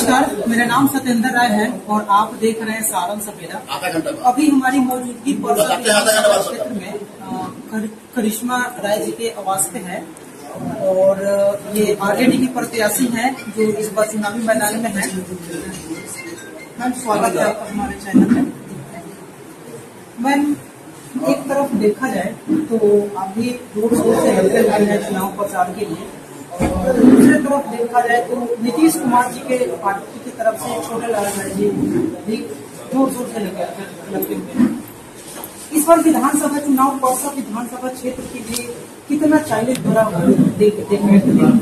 नमस्कार, मेरा नाम सत्येंद्र राय है और आप देख रहे हैं सारण सवेरा। अभी हमारी मौजूदगी परसा क्षेत्र में करिश्मा राय जी के आवास पे है और ये आरजेडी की प्रत्याशी हैं जो इस बार चुनावी मैदान में है। मैम, स्वागत है आपका हमारे चैनल में। मैम, एक तरफ देखा जाए तो अभी रोड शो से लड़ते हुए हैं चुनाव प्रचार के लिए, और दूसरी तरफ देखा जाए तो नीतीश कुमार जी के पार्टी की तरफ से छोटे लाल जी भी जोर शोर से लगे हुए हैं। इस बार विधानसभा चुनाव परसा विधानसभा क्षेत्र के लिए कितना चैलेंज भरा देखने को मिलता है?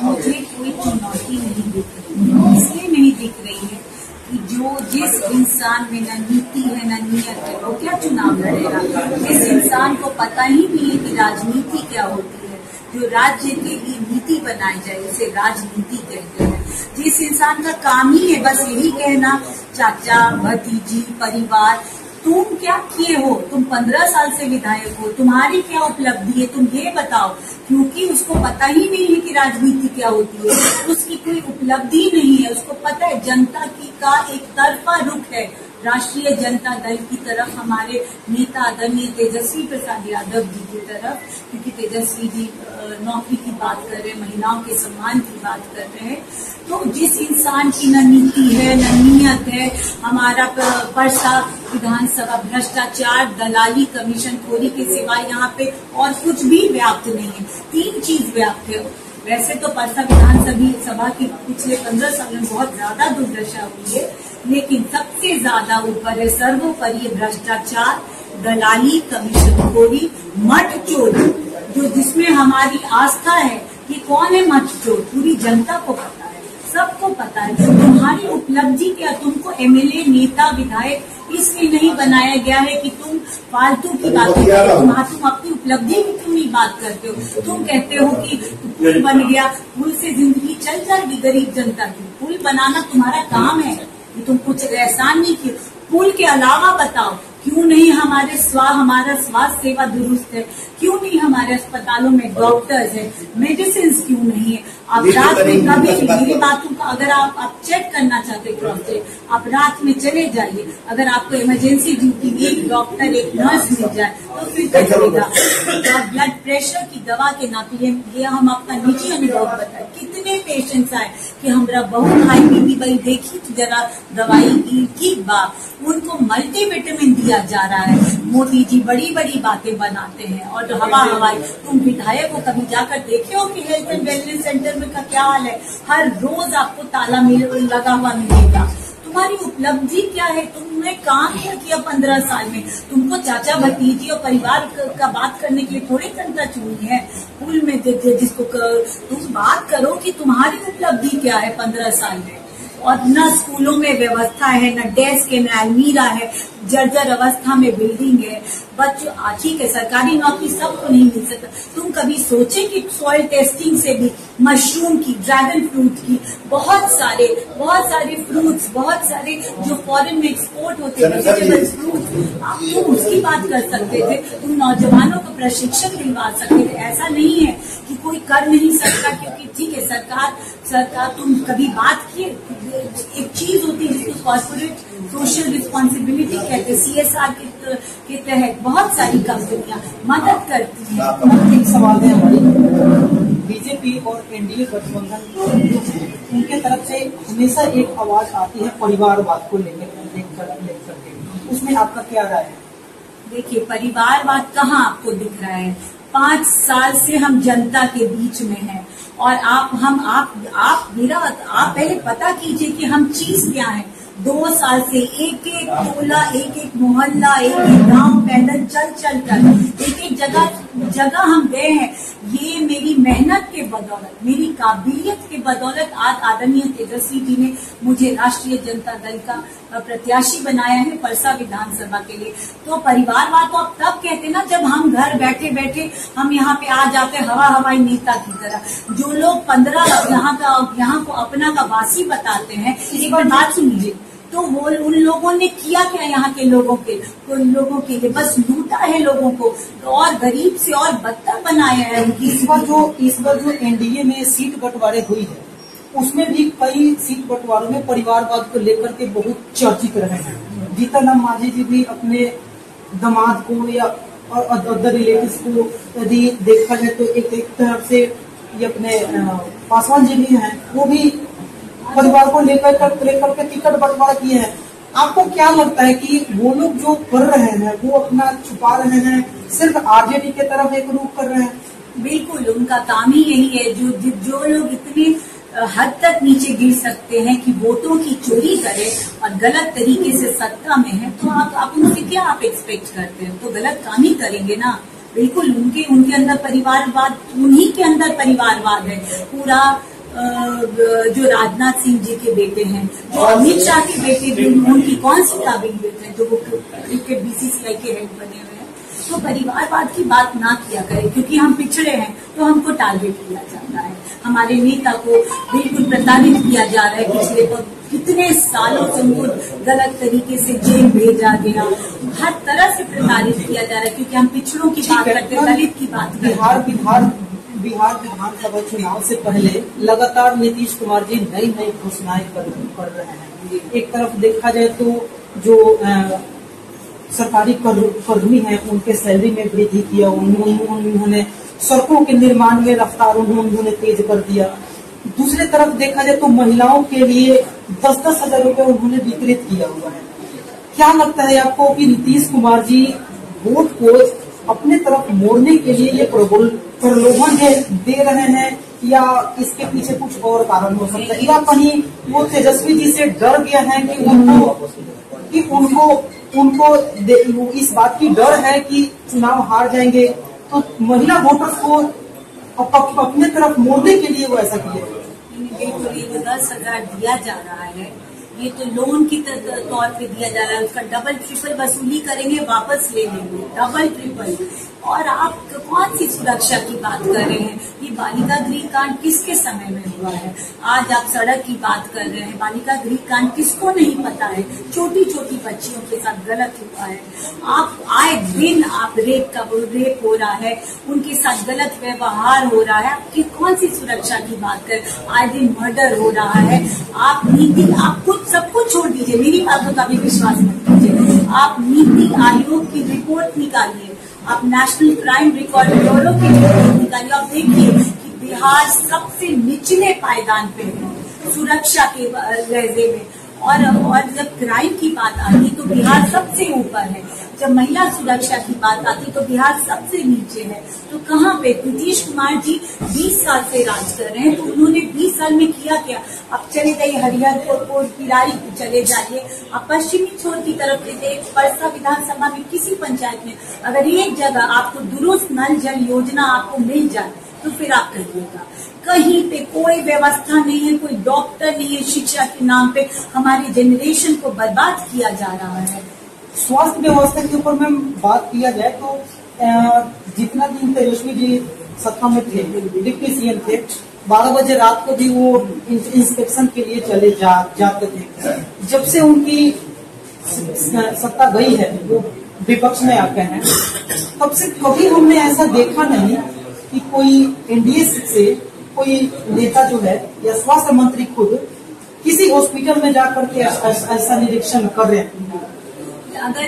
मुझे कोई चुनौती नहीं दिख रही, इसलिए नहीं दिख रही है कि जिस इंसान में न नीति है न नियत है वो क्या चुनाव लड़ेगा। जिस इंसान को पता ही नहीं है कि राजनीति क्या होती है, जो राज्य के लिए नीति बनाई जाए उसे राजनीति कहते हैं। जिस इंसान का काम ही है बस यही कहना, चाचा भतीजी परिवार तुम क्या किए हो, तुम 15 साल से विधायक हो, तुम्हारी क्या उपलब्धि है, तुम ये बताओ। क्योंकि उसको पता ही नहीं है कि राजनीति क्या होती है, उसकी कोई उपलब्धि नहीं है। उसको पता है जनता की का एक तरफा रुख है राष्ट्रीय जनता दल की तरफ, हमारे नेता आदरणीय तेजस्वी प्रसाद यादव जी की तरफ, क्योंकि तेजस्वी जी नौकरी की बात कर रहे हैं, महिलाओं के सम्मान की बात कर रहे हैं। तो जिस इंसान की न नीति है न नियत है, हमारा परसा विधानसभा भ्रष्टाचार दलाली कमीशन खोरी के सिवाय यहाँ पे और कुछ भी व्याप्त नहीं है। 3 चीज व्याप्त है। वैसे तो परसा विधानसभा की पिछले 15 साल में बहुत ज्यादा दुर्दशा हुई है, लेकिन सबसे ज्यादा ऊपर है सर्वोपरि भ्रष्टाचार दलाली कमीशन खोरी मठ चोर, जो जिसमें हमारी आस्था है कि कौन है मठ चोर पूरी जनता को पता है, सबको पता है। तुम्हारी उपलब्धि क्या, तुमको एमएलए नेता विधायक इसलिए नहीं बनाया गया है कि तुम फालतू की बातें करो। तुम अपनी उपलब्धि की क्यों नहीं बात करते हो? तुम कहते हो कि पुल बन गया, पुल से जिंदगी चल जाएगी गरीब जनता की। पुल बनाना तुम्हारा काम है, कि तुम कुछ एहसान नहीं किए। पुल के अलावा बताओ क्यों नहीं हमारा स्वास्थ्य सेवा दुरुस्त है, क्यों नहीं हमारे अस्पतालों में डॉक्टर्स है, मेडिसिन क्यों नहीं है। आप रात में कभी मेरी बातों का अगर आप चेक करना चाहते क्रॉस चेक, आप रात में चले जाइए, अगर आपको इमरजेंसी ड्यूटी एक डॉक्टर एक नर्स मिल जाए तो फिर क्या चलेगा। ब्लड प्रेशर की दवा के नाते ये हम अपना निजी अनुभव बताए, कितने पेशेंट्स आए कि हमारा बहुत हाई बीपी भाई देखी तो जरा दवाई की ठीक बात, उनको मल्टीविटामिन दिया जा रहा है। मोदी जी बड़ी बड़ी बातें बनाते हैं और हवाई। तुम विधायक को कभी जाकर देखे हो कि हेल्थ एंड वेलनेस सेंटर में का क्या हाल है? हर रोज आपको ताला लगा हुआ मिलेगा। तुम्हारी उपलब्धि क्या है? तुमने काम क्या किया 15 साल में? तुमको चाचा भतीजी और परिवार का बात करने के लिए थोड़ी जनता चुनी है। पुल में जिसको तुम बात करो कि तुम्हारी उपलब्धि क्या है 15 साल में। और न स्कूलों में व्यवस्था है, न डेस्क है, न अलमीरा है, जर्जर अवस्था में बिल्डिंग है। बच्चों ठीक है सरकारी नौकरी सबको नहीं मिल सकता। तुम कभी सोचे कि सॉइल टेस्टिंग से भी मशरूम की, ड्रैगन फ्रूट की, बहुत सारे फ्रूट्स, बहुत सारे जो फॉरेन में एक्सपोर्ट होते हैं वेजिटेबल्स फ्रूट, तुम उसकी बात कर सकते थे। तुम नौजवानों को प्रशिक्षण दिलवा सकते थे। ऐसा नहीं है कि कोई कर नहीं सकता, क्योंकि ठीक है सरकार तुम कभी बात किए, एक चीज होती है जिसको कॉर्पोरेट सोशल रिस्पॉन्सिबिलिटी कहते हैं, CSR के तहत बहुत सारी कंपनियां मदद करती हैं। एक सवाल है हमारी, बीजेपी और एनडीए गठबंधन उनके तरफ से हमेशा एक आवाज आती है परिवारवाद को लेकर के, उसमें आपका क्या राय है? देखिए परिवारवाद कहाँ आपको दिख रहा है? 5 साल से हम जनता के बीच में हैं और आप पहले पता कीजिए कि हम चीज क्या है। 2 साल से एक टोला, एक मोहल्ला, एक गांव पैदल चल कर एक जगह हम गए हैं। ये मेरी मेहनत के बदौलत, मेरी काबिलियत के बदौलत आज आदरणीय तेजस्वी जी ने मुझे राष्ट्रीय जनता दल का प्रत्याशी बनाया है परसा विधानसभा के लिए। तो परिवारवाद तो आप तब कहते ना जब हम घर बैठे बैठे हम यहाँ पे आ जाते हवाई नेता की तरह। जो लोग 15 यहाँ को अपना का वासी बताते हैं, एक बार बात सुन लीजिए, तो वो उन लोगों ने किया क्या यहाँ के लोगों के लिए बस लूटा है लोगों को, तो और गरीब से और बदतर बनाया है उनकी। इस बार जो एनडीए में सीट बंटवारे हुई है उसमें भी कई सीट बंटवारों में परिवारवाद को लेकर के बहुत चर्चित रहे हैं। जीतन राम मांझी जी भी अपने दामाद को या और अदर रिलेटिव्स को यदि देखा जाए तो एक तरफ से ये अपने पासवान जी भी हैं, वो भी परिवार को लेकर के टिकट बंटवारा किए हैं। आपको क्या लगता है कि वो लोग जो कर रहे हैं वो अपना छुपा रहे हैं, सिर्फ आरजेडी के तरफ एक रूप कर रहे हैं? बिल्कुल, उनका काम ही यही है। जो लोग इतने हद तक नीचे गिर सकते हैं कि वोटों की चोरी करे और गलत तरीके से सत्ता में है, तो आप उनसे क्या आप एक्सपेक्ट करते हैं? तो गलत काम ही करेंगे ना। बिल्कुल, उनके अंदर परिवारवाद, उन्हीं के अंदर परिवारवाद है पूरा। जो राजनाथ सिंह जी के बेटे हैं, जो अमित शाह के बेटे भी, उनकी कौन सी काबिलियत है जो वो क्रिकेट बीसीसीआई के हेड बने हुए हैं? तो परिवारवाद की बात ना किया करें, क्योंकि हम पिछड़े हैं तो हमको टारगेट किया जाता है। हमारे नेता को बिल्कुल प्रताड़ित किया जा रहा है। पिछले कितने सालों से उनको गलत तरीके से जेल भेजा गया, हर तरह से प्रताड़ित किया जा रहा है, क्योंकि हम पिछड़ों की बात करते हैं, दलित की बात करते हैं। बिहार विधानसभा चुनाव से पहले लगातार नीतीश कुमार जी नई घोषणाएं कर रहे हैं। एक तरफ देखा जाए तो जो सरकारी कर्मी हैं उनके सैलरी में वृद्धि किया, उन्होंने सड़कों के निर्माण में रफ्तार उन्होंने तेज कर दिया। दूसरे तरफ देखा जाए तो महिलाओं के लिए 10-10 हजार रुपए उन्होंने वितरित किया हुआ है। क्या लगता है आपको कि नीतीश कुमार जी वोट को अपने तरफ मोड़ने के लिए ये प्रलोभन दे रहे हैं, या इसके पीछे कुछ और कारण हो सकता है, या कहीं वो तेजस्वी जी से डर गया है कि उनको इस बात की डर है कि चुनाव हार जाएंगे, तो महिला वोटर्स को अपने तरफ मोड़ने के लिए वो ऐसा किया? बिल्कुल, ये 10,000 दिया जा रहा है, ये तो लोन की तौर पे दिया जा रहा है। उसका डबल ट्रिपल वसूली करेंगे, वापस ले लेंगे, डबल ट्रिपल। और आप कौन सी सुरक्षा की बात कर रहे हैं? ये बालिका गृह कांड किसके समय में हुआ है? आज आप सड़क की बात कर रहे हैं, बालिका गृह कांड किसको नहीं पता है? छोटी छोटी बच्चियों के साथ गलत हुआ है। आप आए दिन आप रेप हो रहा है, उनके साथ गलत व्यवहार हो रहा है। आपकी कौन सी सुरक्षा की बात करें? आए दिन मर्डर हो रहा है। आप नीति, आप खुद सब कुछ छोड़ दीजिए, मेरी बातों का भी विश्वास मत कीजिए। आप नीति आयोग की रिपोर्ट निकालिए, आप नेशनल क्राइम रिकॉर्ड ब्यूरो की रिपोर्ट निकालिए, आप देखिए कि बिहार सबसे निचले पायदान पे है सुरक्षा के लहजे में। और जब क्राइम की बात आती तो बिहार सबसे ऊपर है, जब महिला सुरक्षा की बात आती तो बिहार सबसे नीचे है। तो कहाँ पे नीतीश कुमार जी 20 साल से राज कर रहे हैं, तो उन्होंने 20 साल में किया क्या? अब चले जाइए हरिहरपुर, किरारी चले जाइए, अब पश्चिमी छोर की तरफ से परसा विधानसभा में किसी पंचायत में अगर एक जगह आपको दुरुस्त नल जल योजना आपको मिल जाए तो फिर आप कहिएगा। कहीं पे कोई व्यवस्था नहीं है, कोई डॉक्टर नहीं है। शिक्षा के नाम पे हमारी जनरेशन को बर्बाद किया जा रहा है। स्वास्थ्य व्यवस्था के ऊपर में बात किया जाए तो जितना दिन तेजस्वी जी सत्ता में थे, डिप्टी सीएम थे, 12 बजे रात को भी वो इंस्पेक्शन के लिए चले जाते थे। जब से उनकी सत्ता गई है, वो विपक्ष में आते हैं, तब से कभी हमने ऐसा देखा नहीं कि कोई एनडीए से कोई नेता जो है या स्वास्थ्य मंत्री खुद किसी हॉस्पिटल में जाकर के ऐसा निरीक्षण कर रहे हैं। अगर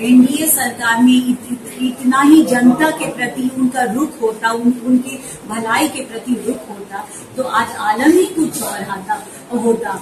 एनडीए सरकार में इतना ही जनता के प्रति उनका रुख होता, उनकी भलाई के प्रति रुख होता, तो आज आलम ही कुछ और होता।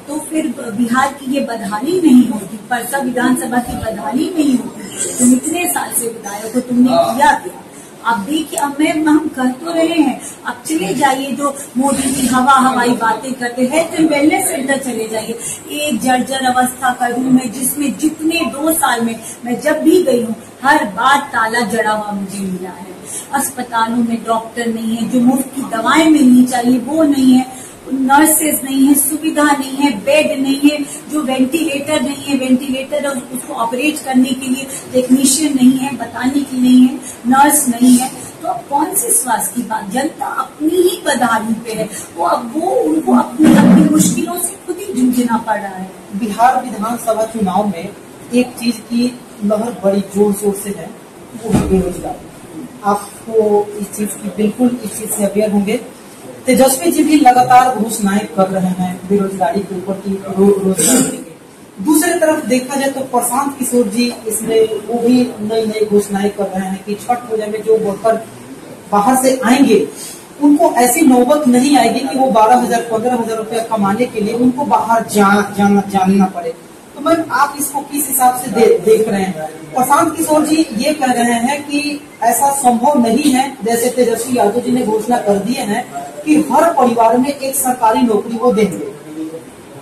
तो फिर बिहार की ये बदहाली नहीं होती, परसा विधानसभा की बदहाली नहीं होती। तुम इतने साल से विधायक हो, तुमने किया क्या? आप देखिए, अब हम कह तो रहे हैं, अब चले जाइए जो मोदी जी हवाई बातें करते हैं, तो वेलनेस सेंटर चले जाइए। एक जर्जर अवस्था का रूम है जिसमें जितने 2 साल में मैं जब भी गई हूँ हर बार ताला जड़ा हुआ मुझे मिला है। अस्पतालों में डॉक्टर नहीं है, जो मुफ्त की दवाएं मिलनी चाहिए वो नहीं है, नर्सेज नहीं है, सुविधा नहीं है, बेड नहीं है, जो वेंटिलेटर नहीं है, वेंटिलेटर उसको ऑपरेट करने के लिए टेक्नीशियन नहीं है, बताने की नहीं है, नर्स नहीं है। तो अब कौन सी स्वास्थ्य की बात? जनता अपनी ही बदहाली पे है। वो उनको अपनी मुश्किलों से खुद ही जूझना पड़ रहा है। बिहार विधानसभा चुनाव में एक चीज की लहर बड़ी जोर शोर से है, वो है बेरोजगारी। आपको इस चीज की बिल्कुल इस चीज से अवेयर होंगे। तेजस्वी जी भी लगातार घोषणाएं कर रहे हैं बेरोजगारी के ऊपर की, रोजगारी। दूसरी तरफ देखा जाए तो प्रशांत किशोर जी इसमें वो भी नई नई घोषणाएं कर रहे हैं कि छठ पूजा में जो वर्कर बाहर से आएंगे उनको ऐसी नौबत नहीं आएगी कि वो 12,000 15,000 रुपया कमाने के लिए उनको बाहर जानना पड़े। तो मैम आप इसको किस हिसाब से देख रहे हैं? प्रशांत किशोर जी ये कह रहे हैं कि ऐसा संभव नहीं है, जैसे तेजस्वी यादव जी ने घोषणा कर दिए हैं कि हर परिवार में एक सरकारी नौकरी वो देंगे।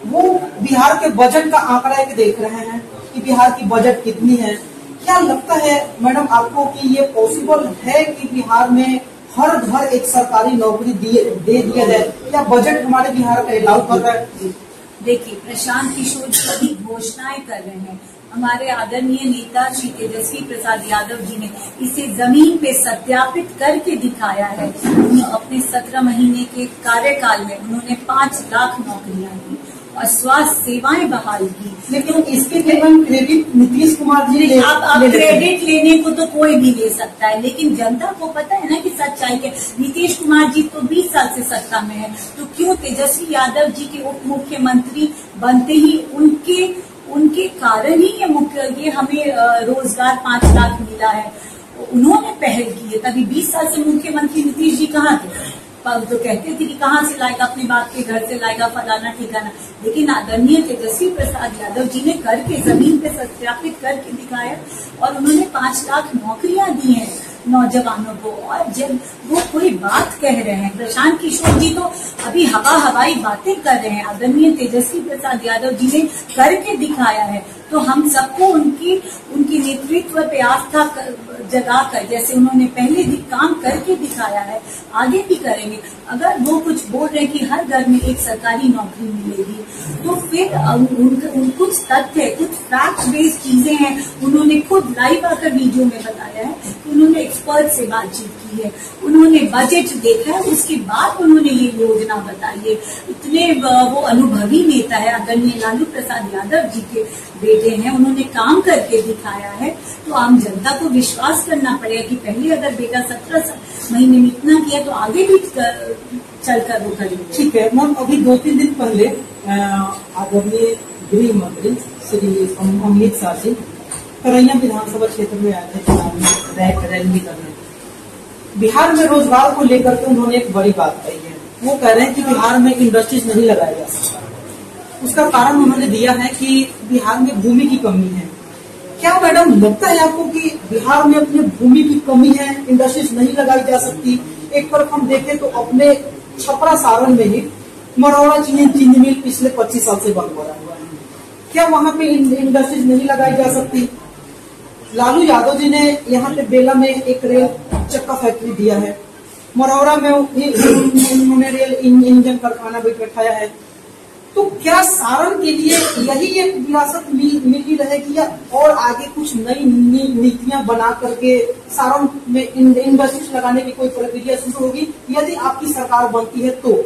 वो बिहार के बजट का आंकड़ा एक देख रहे हैं कि बिहार की बजट कितनी है। क्या लगता है मैडम आपको कि ये पॉसिबल है कि बिहार में हर घर एक सरकारी नौकरी दे दिया जाए, या बजट हमारे बिहार का अलाउ कर रहा है? देखिए, प्रशांत किशोर जी घोषणाएं कर रहे हैं। हमारे आदरणीय नेता श्री तेजस्वी प्रसाद यादव जी ने इसे जमीन पे सत्यापित करके दिखाया है। अपने 17 महीने के कार्यकाल में उन्होंने 5 लाख नौकरियां दी और स्वास्थ्य सेवाएं बहाल की। लेकिन इसके लिए हम क्रेडिट नीतीश कुमार जी ने अब क्रेडिट लेने को तो कोई भी ले सकता है, लेकिन जनता को पता है ना कि सच्चाई है। नीतीश कुमार जी तो 20 साल से सत्ता में है, तो क्यों तेजस्वी यादव जी के उप मुख्यमंत्री बनते ही उनके कारण ही ये हमें रोजगार 5 लाख मिला है। उन्होंने पहल की है, तभी 20 साल से मुख्यमंत्री नीतीश जी कहाँ थे? तो कहते थे कि कहाँ से लाएगा, अपने बाप के घर से लाएगा, फलाना ठिकाना। लेकिन आदरणीय तेजस्वी प्रसाद यादव जी ने करके जमीन पे सत्यापित करके दिखाया और उन्होंने 5 लाख नौकरियां दी हैं नौजवानों को। और जब वो कोई बात कह रहे हैं, प्रशांत किशोर जी तो अभी हवाई बातें कर रहे हैं, आदरणीय तेजस्वी प्रसाद यादव जी ने करके दिखाया है। तो हम सबको उनकी नेतृत्व पे आस्था जगाकर, जैसे उन्होंने पहले भी काम करके दिखाया है, आगे भी करेंगे। अगर वो कुछ बोल रहे हैं कि हर घर में एक सरकारी नौकरी मिलेगी, तो फिर कुछ तथ्य, कुछ फैक्ट बेस्ड चीजें हैं। उन्होंने खुद लाइव आकर वीडियो में बताया है कि उन्होंने एक्सपर्ट से बातचीत की है, उन्होंने बजट देखा है, उसके बाद उन्होंने ये योजना बताई है। इतने वो अनुभवी नेता है, आदरणीय लालू प्रसाद यादव जी के बेटे हैं, उन्होंने काम करके दिखाया है। तो आम जनता को विश्वास करना पड़ेगा कि पहले अगर बेटा 17 महीने में इतना किया तो आगे भी चलकर वो करेंगे। ठीक है मैम, अभी 2-3 दिन पहले आदरणीय गृह मंत्री श्री अमित शाह जी करैया विधानसभा क्षेत्र में आए थे चुनाव में रैली करने। बिहार में रोजगार को लेकर के उन्होंने एक बड़ी बात कही है। वो कह रहे हैं कि बिहार में इंडस्ट्रीज नहीं लगाया जा सकता। उसका कारण उन्होंने दिया है कि बिहार में भूमि की कमी है। क्या मैडम लगता है आपको कि बिहार में अपने भूमि की कमी है, इंडस्ट्रीज नहीं लगाई जा सकती? एक तरफ हम देखें तो अपने छपरा सारण में ही मरौड़ा चीनी मिल पिछले 25 साल से बंद हो रहा है। क्या वहाँ पे इंडस्ट्रीज नहीं लगाई जा सकती? लालू यादव जी ने यहाँ पे बेला में एक रेल चक्का फैक्ट्री दिया है, मरौड़ा में उन्होंने रेल इंजन कारखाना भी बैठाया है। तो क्या सारण के लिए यही एक विरासत मिली रहेगी, या और आगे कुछ नई नीतियां बना करके सारण में इंडस्ट्रीज लगाने की कोई प्रक्रिया शुरू होगी यदि आपकी सरकार बनती है? तो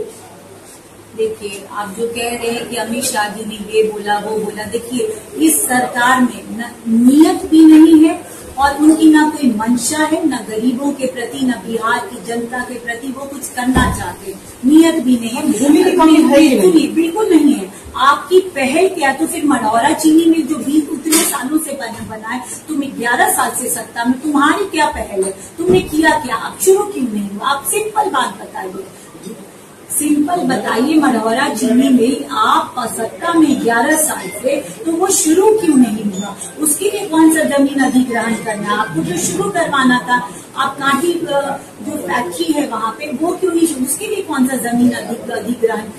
देखिए, आप जो कह रहे हैं कि अमित शाह जी ने ये बोला वो बोला, देखिए इस सरकार में नियत भी नहीं है और उनकी ना कोई मंशा है, न गरीबों के प्रति, न बिहार की जनता के प्रति वो कुछ करना चाहते, नियत भी नहीं है। भूमि की कमी है? बिल्कुल नहीं है। आपकी पहल क्या? तो फिर मढ़ौरा चीनी मिल जो 20 उतने सालों से बना है, तुम 11 साल से सत्ता में, तुम्हारी क्या पहल है? तुमने किया क्या? आप शुरू क्यों नहीं हुआ? आप सिंपल बात बताइए, सिंपल बताइए। मढ़ौरा चीनी मिल आप सत्ता में 11 साल से, तो वो शुरू क्यों नहीं हुआ? उसके लिए कौन सा जमीन अधिग्रहण करना? आपको तो शुरू करवाना था। आप काठी जो फैक्ट्री है वहाँ पे, वो क्यों नहीं? उसके लिए कौन सा जमीन अधिग्रहण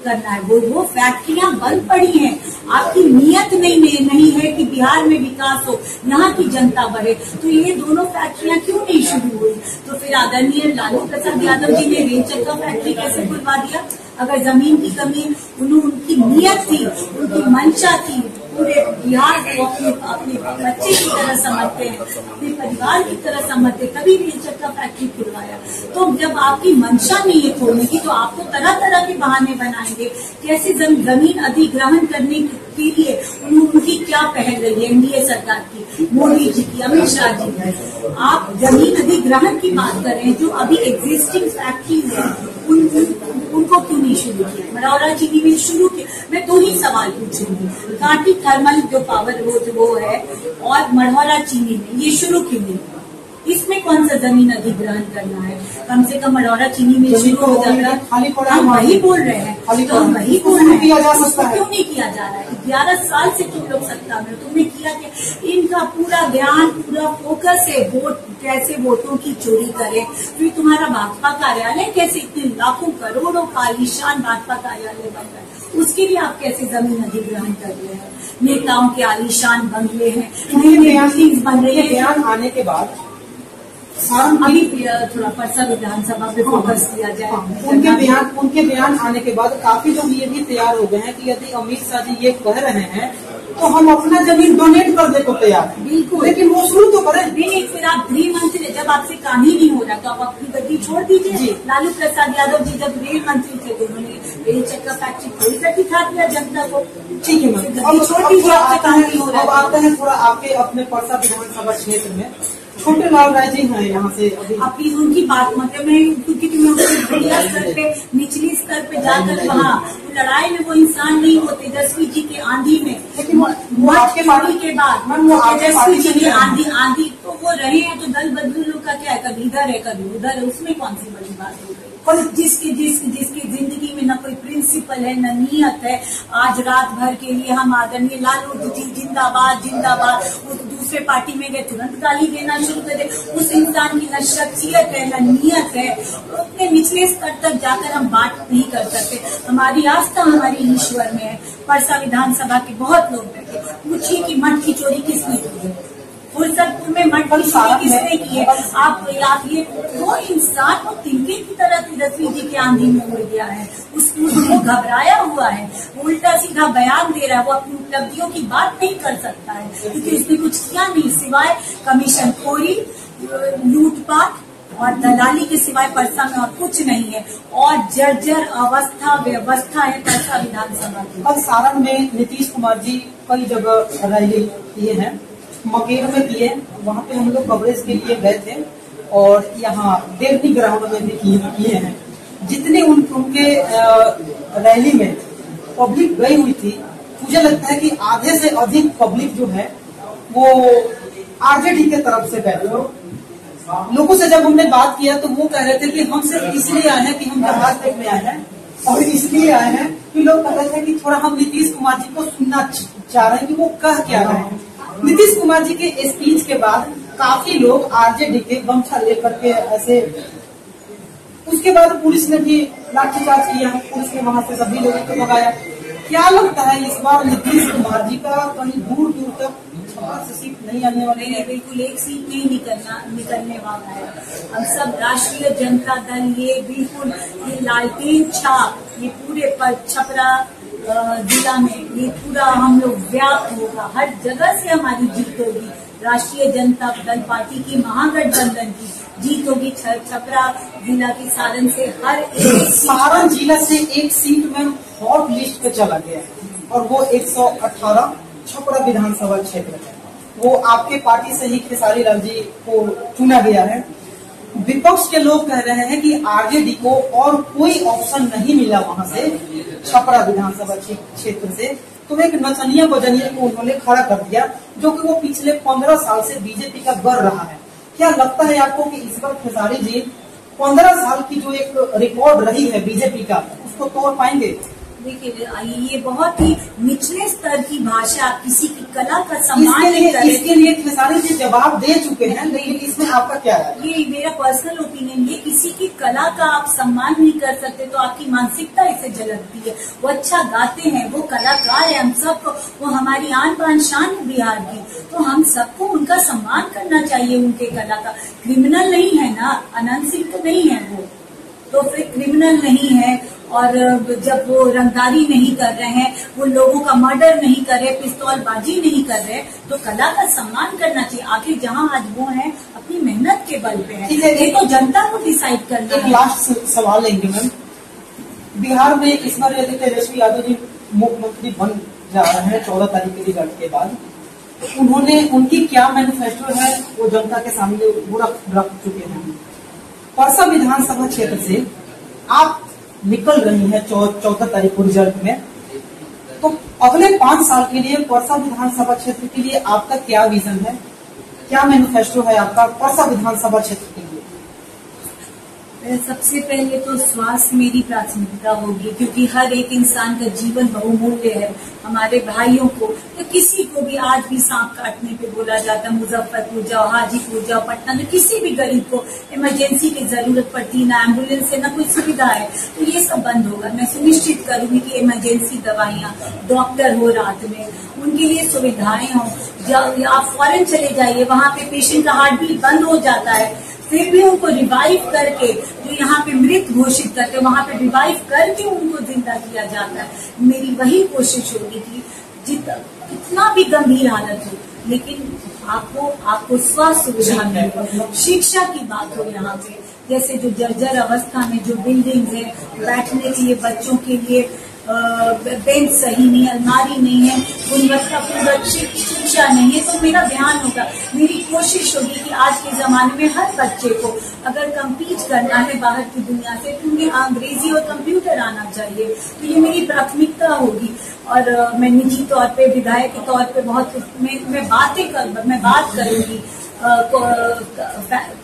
करना है? वो फैक्ट्रियां बंद पड़ी हैं। आपकी नियत नहीं है कि बिहार में विकास हो, यहाँ की जनता बढ़े। तो ये दोनों फैक्ट्रियां क्यों नहीं शुरू हुई? तो फिर आदरणीय लालू प्रसाद यादव जी ने रेल चक्का फैक्ट्री कैसे खुलवा दिया? अगर जमीन की कमी, उनकी नियत थी, उनकी मंशा थी, पूरे बिहार को अपने बच्चे की तरह समझते हैं, अपने परिवार की तरह समझते, तभी रेल चक्का फैक्ट्री खुलवाया। तो जब आपकी मंशा नहीं है खोलने की, तो आपको तरह तरह के बहाने बनाएंगे। कैसे जमीन अधिग्रहण करने के लिए उनकी क्या पहल रही है एनडीए सरकार की, मोदी जी की, अमित शाह जी की। आप जमीन अधिग्रहण की बात कर रहे हैं, जो अभी एग्जिस्टिंग फैक्ट्री है उनको क्यों नहीं शुरू किया? मढ़ौरा चीनी मिल शुरू किया। मैं 2 ही सवाल पूछूंगी, कांटी थर्मल जो पावर वो है और मढ़ौरा चीनी मिल ये शुरू क्यों नहीं? इसमें कौन सा जमीन अधिग्रहण करना है? कम से कम मढ़ौरा चीनी मिल शुरू हो जाता है। हम वही बोल रहे हैं, तो हम वही बोल रहे हैं, उसको क्यों नहीं किया जा रहा है? 11 साल से तुम लोग सत्ता में, तुमने किया क्या? इनका पूरा ध्यान, पूरा फोकस है वोट, कैसे वोटों की चोरी करें। फिर तुम्हारा भाजपा कार्यालय कैसे इतने लाखों करोड़ों का आलीशान भाजपा कार्यालय बन रहा है, उसके लिए आप कैसे जमीन अधिग्रहण कर रहे हैं? नेताओं के आलीशान बंगले हैं, नई बिल्डिंग्स बन रही है। बयान आने के बाद अभी थोड़ा परसा विधानसभा पे फोकस किया जाए। उनके बयान आने के बाद काफी लोग ये भी तैयार हो गए हैं कि यदि अमित शाह जी ये कह रहे हैं तो हम अपना जमीन डोनेट करने को तैयार हैं। बिल्कुल, लेकिन वो शुरू तो करें। नहीं, फिर आप गृह मंत्री, जब आपसे काम ही नहीं हो रहा तो आप अपनी गद्दी छोड़ दीजिए। लालू प्रसाद यादव जी जब रेल मंत्री थे तो उन्होंने रेल चक्का फैक्ट्री खोल कर दिखा दिया जनता को। ठीक है मैम, छोड़ दीजिए, आपसे काम नहीं हो रहा। अब आते हैं थोड़ा आपके अपने परसा विधानसभा क्षेत्र में छोटे लाल राय जी हैं यहाँ से। अभी उनकी बात मतलब मैं, क्योंकि मीडिया स्तर पे, निचली स्तर पे जाकर वहाँ लड़ाई में वो इंसान नहीं हो। तेजस्वी जी के आंधी में, लेकिन वो आपके पार्टी के बाद तेजस्वी जी की आंधी तो वो रहे हैं, तो दल बदलू का क्या है, कभी इधर है कभी उधर है, उसमें कौन सी बड़ी बात हो गई? और जिसकी जिंदगी में न कोई प्रिंसिपल है न नियत है, आज रात भर के लिए हम आदरणीय लालू जी जिंदाबाद जिंदाबाद, वो दूसरे पार्टी में गए तुरंत गाली देना शुरू कर दे। उस इंसान की न शख्सियत है न नियत है, उतने निचले स्तर तक जाकर हम बात नहीं कर सकते। हमारी आस्था हमारी ईश्वर में है। परसा विधानसभा के बहुत लोग बैठे, पूछिए कि मठ की चोरी किसने की है, फुलसतपुर में मठ की चोरी किसने की है? आप ये वो इंसान को तिनके की तरह तेजस्वी जी के आंधी में उड़ गया है, उसको घबराया हुआ है, उल्टा सीधा बयान दे रहा है। वो अपनी उपलब्धियों की बात नहीं कर सकता है क्योंकि उसने कुछ किया नहीं सिवाय कमीशन खोरी, लूटपाट और दलाली के सिवाय परसा में और कुछ नहीं है। और जर्जर व्यवस्था है परसा विधानसभा की। कल सारण में नीतीश कुमार जी कई जगह रैली किए हैं, मकेर में किए, वहाँ पे हम लोग कवरेज के लिए गए थे, और यहाँ देवनी ग्राउंड में भी किए हैं। जितने उनके रैली में पब्लिक गई हुई थी, मुझे लगता है कि आधे से अधिक पब्लिक जो है वो आरजेडी के तरफ से गए थे। लोगों से जब हमने बात किया तो वो कह रहे थे कि हम सिर्फ इसलिए आए हैं कि हम जहाज देखने आए हैं, और इसलिए आए हैं कि लोग कह रहे थे कि थोड़ा हम नीतीश कुमार जी को सुनना चाह रहे हैं कि वो कह क्या रहे हैं। नीतीश कुमार जी के स्पीच के बाद काफी लोग आरजेडी के गमछा लेकर के ऐसे, उसके बाद पुलिस ने भी लाठीचार्ज किया, पुलिस ने वहां से सभी लोगों को भगाया। क्या लगता है इस बार नीतीश कुमार जी का कहीं दूर दूर तक सीट नहीं आने वाली है? बिल्कुल एक सीट नहीं निकलने वाला है। हम सब राष्ट्रीय जनता दल ये बिल्कुल ये लालटेन छाप ये पूरे छपरा जिला में ये पूरा हम लोग व्याप्त होगा, हर जगह से हमारी जीत होगी। राष्ट्रीय जनता दल पार्टी की महागठबंधन की जीत होगी। छपरा जिला की सारण से हर एक सारण जिला से एक सीट में हॉट लिस्ट पे चला गया है, और वो 118 छपरा विधानसभा क्षेत्र है। वो आपके पार्टी से ही खेसारी लाल जी को चुना गया है। विपक्ष के लोग कह रहे हैं कि आरजेडी को और कोई ऑप्शन नहीं मिला वहां से, छपरा विधानसभा क्षेत्र से, तो एक नचनिया बजनिया को उन्होंने खड़ा कर दिया, जो कि वो पिछले 15 साल से बीजेपी का गढ़ रहा है। क्या लगता है आपको कि इस बार खेसारी जी 15 साल की जो एक रिकॉर्ड रही है बीजेपी का, उसको तोड़ पाएंगे? देखिए, ये बहुत ही निचले स्तर की भाषा, किसी की कला का सम्मान नहीं कर रहे। इसके लिए खेसारी जी जवाब दे चुके हैं, लेकिन इसमें आपका क्या है? ये मेरा पर्सनल ओपिनियन, ये किसी की कला का आप सम्मान नहीं कर सकते तो आपकी मानसिकता इसे झलकती है। वो अच्छा गाते हैं, वो कलाकार है, हम सबको, वो हमारी आन बान शान है बिहार की, तो हम सबको उनका सम्मान करना चाहिए उनके कला का। क्रिमिनल नहीं है ना, अनंत सिंह तो नहीं है वो, तो फिर क्रिमिनल नहीं है। और जब वो रंगदारी नहीं कर रहे हैं, वो लोगों का मर्डर नहीं कर रहे, पिस्तौलबाजी नहीं कर रहे, तो कला का सम्मान करना चाहिए। आखिर जहाँ आज वो है अपनी मेहनत के बल पे है, ये तो जनता को डिसाइड करना है। लास्ट सवाल लेंगे मैम, बिहार में इस बार यदि तेजस्वी यादव जी मुख्यमंत्री बन जा रहे हैं 14 तारीख के रिजल्ट के बाद, उन्होंने उनकी क्या मैनिफेस्टो है वो जनता के सामने वो रख चुके हैं। परसा विधानसभा क्षेत्र से आप निकल रही है 14 तारीख को रिजल्ट में, तो अगले 5 साल के लिए परसा विधानसभा क्षेत्र के लिए आपका क्या विजन है, क्या मैनिफेस्टो है आपका परसा विधानसभा क्षेत्र के लिए? सबसे पहले तो स्वास्थ्य मेरी प्राथमिकता होगी, क्योंकि हर एक इंसान का जीवन बहुमूल्य है। हमारे भाइयों को तो किसी को भी आज भी सांप काटने पे बोला जाता है, मुजफ्फरपुर जाओ, हाजीपुर जाओ, पटना में किसी भी गरीब को इमरजेंसी की जरूरत पड़ती, ना एम्बुलेंस है ना कोई सुविधा है, तो ये सब बंद होगा। मैं सुनिश्चित करूंगी कि इमरजेंसी दवाइयाँ, डॉक्टर हो रात में, उनके लिए सुविधाएं हो। आप फॉरेन चले जाइए, वहाँ पे पेशेंट का हार्ट बीट बंद हो जाता है, फिर भी उनको रिवाइव करके, जो यहाँ पे मृत घोषित करते वहाँ पे रिवाइव करके उनको जिंदा किया जाता है। मेरी वही कोशिश होगी कि कितना भी गंभीर हालत हो, लेकिन आपको स्वास्थ्य सुविधा मिले। शिक्षा की बात हो यहाँ पे, जैसे जो जर्जर अवस्था में जो बिल्डिंग है, बैठने के लिए बच्चों के लिए बेंच सही नहीं, अलमारी नहीं है, गुणवत्तापूर्ण शिक्षा नहीं है, तो मेरा ध्यान होगा, मेरी कोशिश होगी कि आज के जमाने में हर बच्चे को अगर कम्पीट करना है बाहर की दुनिया से, तो उन्हें अंग्रेजी और कंप्यूटर आना चाहिए। तो ये मेरी प्राथमिकता होगी। और मैं निजी तौर पे, विधायक के तौर पे बहुत मैं बात करूंगी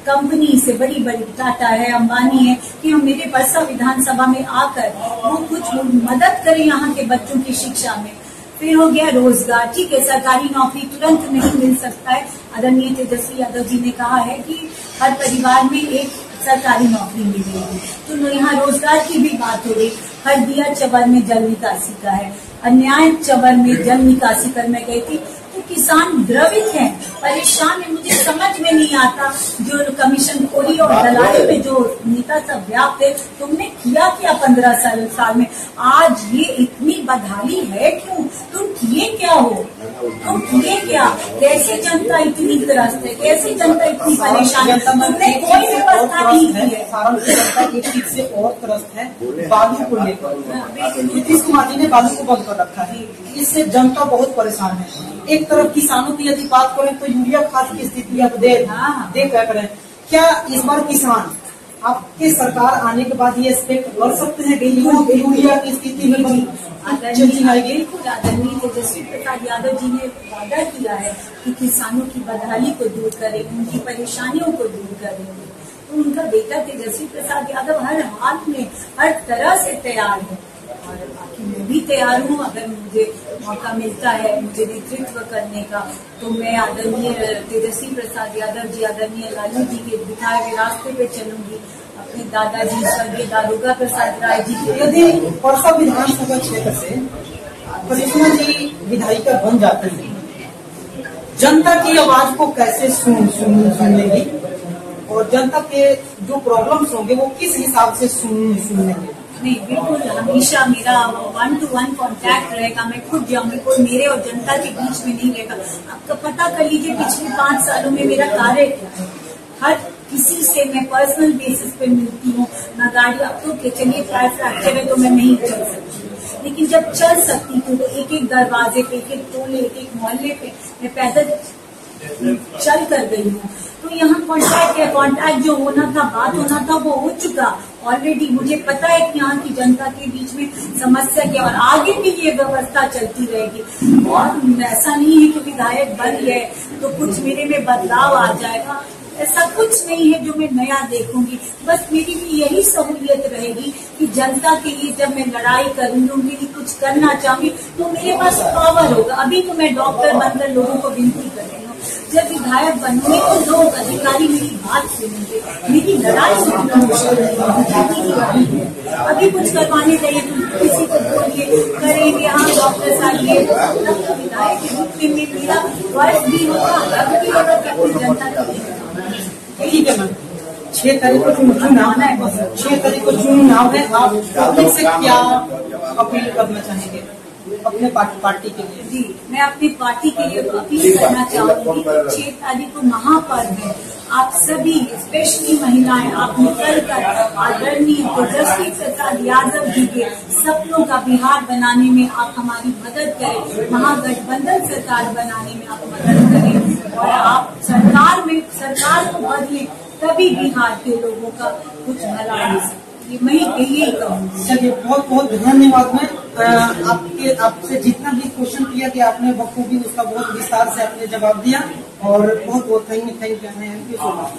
कंपनी से, बड़ी बड़ी टाटा है, अंबानी है, कि हम मेरे परसा विधानसभा में आकर वो कुछ मदद करें यहाँ के बच्चों की शिक्षा में। फिर हो गया रोजगार, ठीक है, सरकारी नौकरी तुरंत नहीं मिल सकता है। आदरणीय तेजस्वी यादव जी ने कहा है कि हर परिवार में एक सरकारी नौकरी मिलेगी, तो यहाँ रोजगार की भी बात हो रही। हरदिया चवर में जल निकासी का है, अन्याय चवर में जल निकासी कर मैं गई थी, तो किसान द्रवित हैं, परेशान है। मुझे समझ में नहीं आता, जो कमीशन खोरी और दलाली में जो नेता सब व्याप्त है, तुमने किया क्या 15 साल में? आज ये इतनी बदहाली है क्यों? तुम किए क्या हो? तुम किए क्या? कैसे जनता इतनी त्रस्त है, कैसे जनता इतनी परेशान है? तुमने कोई व्यवस्था नहीं की है। जनता एक चीज से और त्रस्त है, बालू को लेकर। नीतीश कुमार जी ने बालू को बंद कर रखा है, इससे जनता बहुत परेशान है। एक तरफ किसानों की यदि बात करें तो यूरिया खाद की स्थिति आप देख करें, क्या इस बार किसान आपके सरकार आने के बाद ये एक्सपेक्ट कर सकते हैं कि यूरिया की स्थिति में बिल्कुल आदरणीय तेजस्वी प्रसाद यादव जी ने वादा किया है कि किसानों की बदहाली को दूर करें, उनकी परेशानियों को दूर करेंगे। तो उनका बेटा तेजस्वी प्रसाद यादव हर हाल में, हर तरह से तैयार है, और बाकी मैं भी तैयार हूँ। अगर मुझे मौका मिलता है मुझे नेतृत्व करने का, तो मैं आदरणीय तेजस्वी प्रसाद यादव जी, आदरणीय लालू जी के दिखाए हुए रास्ते पे चलूंगी, अपने दादाजी स्वर्गीय दारोगा प्रसाद राय जी के। यदि परसा विधानसभा क्षेत्र से करिश्मा जी विधायिका बन जाती है, जनता की आवाज को कैसे सुन लेगी, और जनता के जो प्रॉब्लम्स होंगे वो किस हिसाब से सुनेंगे? नहीं, बिल्कुल हमेशा मेरा 1-to-1 कांटेक्ट रहेगा। मैं खुद जाऊंगी, कोई मेरे और जनता के बीच में नहीं रहेगा। आपका पता कर लीजिए पिछले 5 सालों में मेरा कार्य क्या है। हर किसी से मैं पर्सनल बेसिस पे मिलती हूँ, ना गाड़ी। अब तो चलिए पैर फ्रैक्चर है तो मैं नहीं चल सकती, लेकिन जब चल सकती थी तो एक एक दरवाजे पे, एक एक टोले, एक एक मोहल्ले पे मैं पैदल चल कर गई हूँ। तो यहाँ कांटेक्ट है, कांटेक्ट जो होना था, बात होना था, वो हो चुका ऑलरेडी। मुझे पता है कि यहाँ की जनता के बीच में समस्या क्या, और आगे भी ये व्यवस्था चलती रहेगी। और ऐसा नहीं है कि विधायक बन गए तो कुछ मेरे में बदलाव आ जाएगा, ऐसा कुछ नहीं है जो मैं नया देखूंगी। बस मेरी भी यही सहूलियत रहेगी कि जनता के लिए जब मैं लड़ाई करूंगी, उनके लिए कुछ करना चाहूंगी, तो मेरे पास पावर होगा। अभी तो मैं डॉक्टर बनकर लोगों को विनती कर रही हूँ, जब विधायक बनूंगी तो लोग अधिकारी मेरी बात सुनेंगे, मेरी लड़ाई सुनेंगे। अभी कुछ करवाने चाहिए तो किसी को बोलिए, करेंगे, हाँ डॉक्टर साहब ये विधायक के रूप में मेरा वर्ष भी होगा, हक भी होगा कि अपनी जनता का। ठीक है मैम। 6 तारीख को चुनाव है, 6 तारीख को चुनाव है, आप पब्लिक से क्या अपील करना चाहेंगे अपने पार्टी के लिए? जी, मैं अपनी पार्टी के लिए अपील करना चाहूंगी। 6 तारीख को महापर्व है, आप सभी स्पेशली महिलाएं आप निकल कर आदरणीय तेजस्वी प्रसाद यादव जी के सपनों का बिहार बनाने में आप हमारी मदद करें, महागठबंधन सरकार बनाने में आप मदद करें और आप सरकार को बदलें, तभी बिहार के लोगों का कुछ भला हो सकता है। मैं यही कहूँगी। चलिए, बहुत बहुत धन्यवाद। मैं आपसे जितना भी क्वेश्चन किया कि आपने बखूबी उसका बहुत विस्तार से आपने जवाब दिया और बहुत बहुत थैंक यू सो मच।